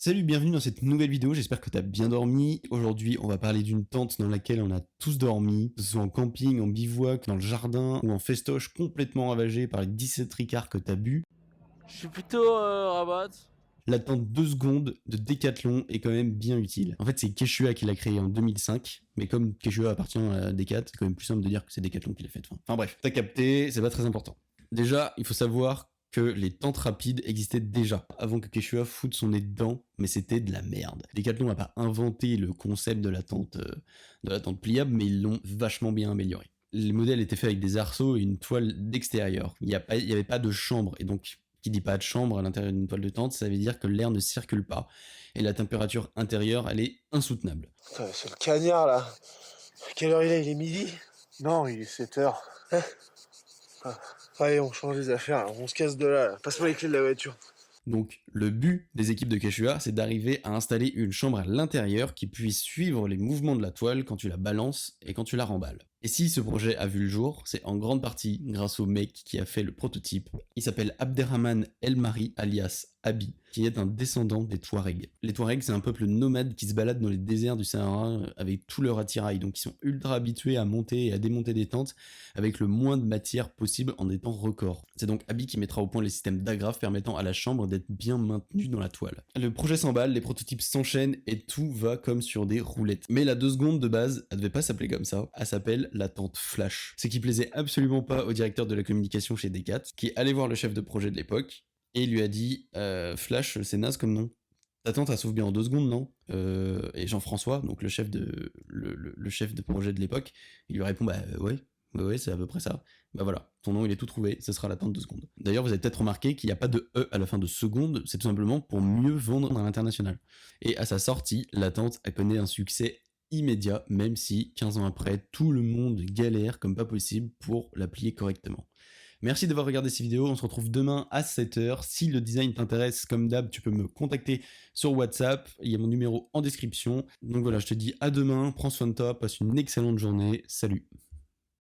Salut, bienvenue dans cette nouvelle vidéo, j'espère que t'as bien dormi. Aujourd'hui, on va parler d'une tente dans laquelle on a tous dormi, que ce soit en camping, en bivouac, dans le jardin ou en festoche complètement ravagé par les 17 ricards que t'as bu. Je suis plutôt rabat. La tente 2 secondes de Decathlon est quand même bien utile. En fait, c'est Quechua qui l'a créée en 2005, mais comme Quechua appartient à Decat, c'est quand même plus simple de dire que c'est Decathlon qui l'a faite. Enfin bref, t'as capté, c'est pas très important. Déjà, il faut savoir que les tentes rapides existaient déjà, avant que Quechua foute son nez dedans, mais c'était de la merde. Decathlon n'a pas inventé le concept de la tente pliable, mais ils l'ont vachement bien amélioré. Les modèles étaient faits avec des arceaux et une toile d'extérieur. Il n'y avait pas de chambre, et donc, qui dit pas de chambre à l'intérieur d'une toile de tente, ça veut dire que l'air ne circule pas, et la température intérieure, elle est insoutenable. Putain, c'est le cagnard là. Quelle heure il est? Il est midi? Non, il est 7h. Hein? Allez, on change les affaires, là. On se casse de là. Passe-moi les clés de la voiture. Donc, le but des équipes de Quechua, c'est d'arriver à installer une chambre à l'intérieur qui puisse suivre les mouvements de la toile quand tu la balances et quand tu la remballes. Et si ce projet a vu le jour, c'est en grande partie grâce au mec qui a fait le prototype. Il s'appelle Abderrahman El Mari, alias Abi, qui est un descendant des Touaregs. Les Touaregs, c'est un peuple nomade qui se balade dans les déserts du Sahara avec tout leur attirail, donc ils sont ultra habitués à monter et à démonter des tentes avec le moins de matière possible en des temps records. C'est donc Abi qui mettra au point les systèmes d'agrafes permettant à la chambre d'être bien maintenue dans la toile. Le projet s'emballe, les prototypes s'enchaînent et tout va comme sur des roulettes. Mais la 2 secondes de base, elle devait pas s'appeler comme ça, elle s'appelle la tente Flash. Ce qui plaisait absolument pas au directeur de la communication chez Decat, qui est allé voir le chef de projet de l'époque, et il lui a dit Flash, c'est naze comme nom. Ta tente, elle s'ouvre bien en 2 secondes, non Et Jean-François, donc le chef de projet de l'époque, il lui répond ouais, c'est à peu près ça. Bah voilà, ton nom il est tout trouvé, ce sera la tente 2 secondes. D'ailleurs, vous avez peut-être remarqué qu'il n'y a pas de E à la fin de seconde, c'est tout simplement pour mieux vendre à l'international. Et à sa sortie, la tente a connu un succès immédiat, même si 15 ans après, tout le monde galère comme pas possible pour la plier correctement. Merci d'avoir regardé cette vidéo, on se retrouve demain à 7h. Si le design t'intéresse, comme d'hab, tu peux me contacter sur WhatsApp, il y a mon numéro en description. Donc voilà, je te dis à demain, prends soin de toi, passe une excellente journée, salut.